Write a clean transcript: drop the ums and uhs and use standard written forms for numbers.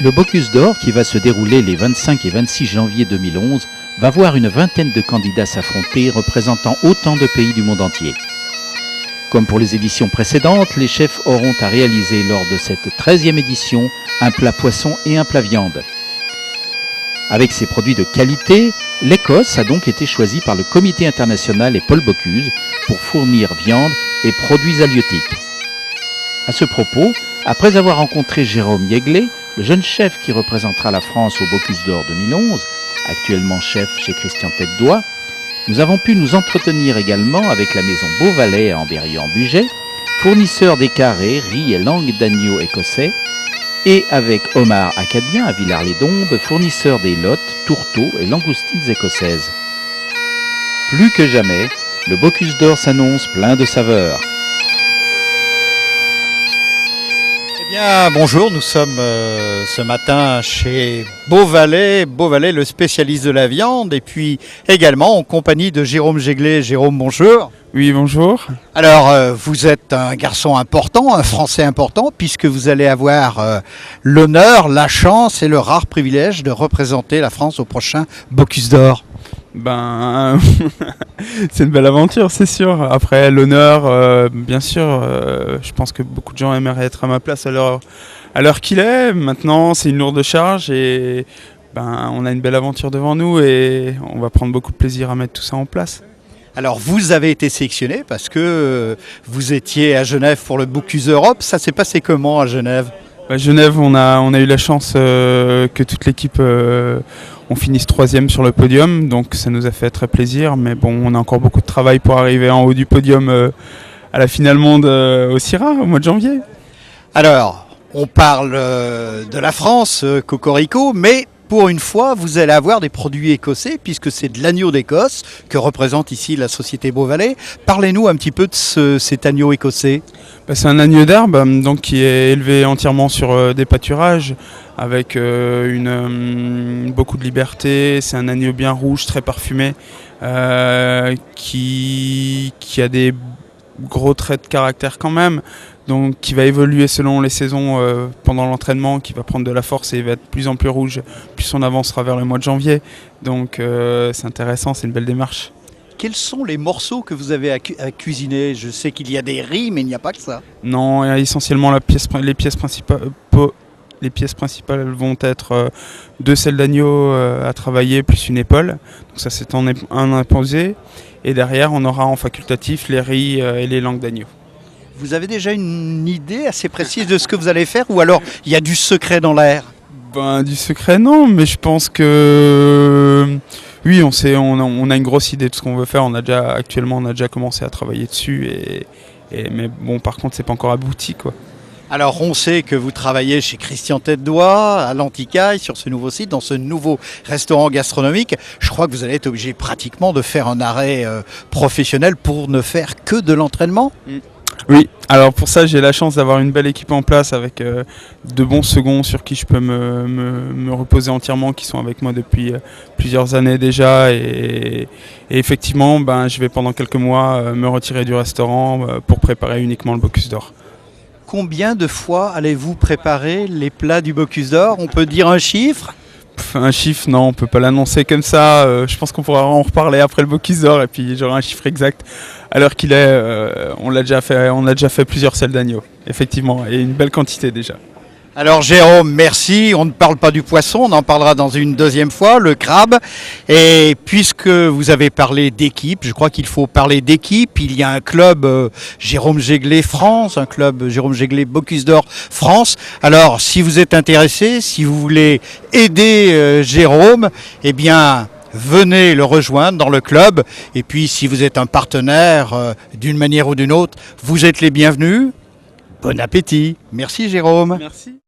Le Bocuse d'Or, qui va se dérouler les 25 et 26 janvier 2011, va voir une vingtaine de candidats s'affronter représentant autant de pays du monde entier. Comme pour les éditions précédentes, les chefs auront à réaliser lors de cette 13e édition un plat poisson et un plat viande. Avec ses produits de qualité, l'Écosse a donc été choisie par le Comité international et Paul Bocuse pour fournir viande et produits halieutiques. À ce propos, après avoir rencontré Jérôme Yegley, le jeune chef qui représentera la France au Bocuse d'Or 2011, actuellement chef chez Christian Tête-Doigt, nous avons pu nous entretenir également avec la maison Beauvalet à Ambérieu-en-Bugey, fournisseur d'écarrés, riz et langue d'agneau écossais, et avec Omar Acadien à Villars-les-Dombes, fournisseur des lottes, tourteaux et langoustines écossaises. Plus que jamais, le Bocuse d'Or s'annonce plein de saveurs. Eh bien, bonjour, nous sommes ce matin chez Beauvalet, le spécialiste de la viande, et puis également en compagnie de Jérôme Yegley. Jérôme, bonjour. Oui, bonjour. Alors, vous êtes un garçon important, un Français important, puisque vous allez avoir l'honneur, la chance et le rare privilège de représenter la France au prochain Bocuse d'Or. Ben, c'est une belle aventure, c'est sûr. Après, l'honneur, bien sûr, je pense que beaucoup de gens aimeraient être à ma place à l'heure qu'il est. Maintenant, c'est une lourde charge et ben, on a une belle aventure devant nous et on va prendre beaucoup de plaisir à mettre tout ça en place. Alors, vous avez été sélectionné parce que vous étiez à Genève pour le Bocuse Europe. Ça s'est passé comment à Genève ? À Genève, on a eu la chance que toute l'équipe on finisse 3e sur le podium, donc ça nous a fait très plaisir. Mais bon, on a encore beaucoup de travail pour arriver en haut du podium à la finale monde au Syrah au mois de janvier. Alors, on parle de la France, Cocorico, mais pour une fois, vous allez avoir des produits écossais, puisque c'est de l'agneau d'Écosse que représente ici la société Beauvalet. Parlez-nous un petit peu de cet agneau écossais. C'est un agneau d'herbe donc, qui est élevé entièrement sur des pâturages avec beaucoup de liberté. C'est un agneau bien rouge, très parfumé, qui a des gros traits de caractère quand même. Donc qui va évoluer selon les saisons pendant l'entraînement, qui va prendre de la force et il va être de plus en plus rouge plus on avancera vers le mois de janvier. Donc c'est intéressant, c'est une belle démarche. Quels sont les morceaux que vous avez à cuisiner ? Je sais qu'il y a des riz, mais il n'y a pas que ça. Non, essentiellement les pièces principales vont être 2 selles d'agneau à travailler plus une épaule. Donc ça c'est un imposé. Et derrière on aura en facultatif les riz et les langues d'agneau. Vous avez déjà une idée assez précise de ce que vous allez faire ou alors il y a du secret dans l'air ? Ben, du secret non, mais je pense que oui, on a une grosse idée de ce qu'on veut faire. On a déjà commencé à travailler dessus, mais bon, par contre c'est pas encore abouti quoi. Alors on sait que vous travaillez chez Christian Tête-Doigt, à l'Anticaille, sur ce nouveau site, dans ce nouveau restaurant gastronomique. Je crois que vous allez être obligé pratiquement de faire un arrêt professionnel pour ne faire que de l'entraînement. Oui, alors pour ça j'ai la chance d'avoir une belle équipe en place avec de bons seconds sur qui je peux me reposer entièrement, qui sont avec moi depuis plusieurs années déjà et effectivement je vais pendant quelques mois me retirer du restaurant pour préparer uniquement le Bocuse d'Or. Combien de fois allez-vous préparer les plats du Bocuse d'Or ? On peut dire un chiffre ? Un chiffre, non, on peut pas l'annoncer comme ça. Je pense qu'on pourra en reparler après le Bocuse d'Or et puis j'aurai un chiffre exact. À l'heure qu'il est, on a déjà fait plusieurs selles d'agneau, effectivement, et une belle quantité déjà. Alors Jérôme, merci. On ne parle pas du poisson, on en parlera dans une deuxième fois, le crabe. Et puisque vous avez parlé d'équipe, je crois qu'il faut parler d'équipe. Il y a un club Jérôme Yegley France, un club Jérôme Yegley Bocuse d'Or France. Alors si vous êtes intéressé, si vous voulez aider Jérôme, eh bien venez le rejoindre dans le club. Et puis si vous êtes un partenaire d'une manière ou d'une autre, vous êtes les bienvenus. Bon appétit. Merci Jérôme. Merci.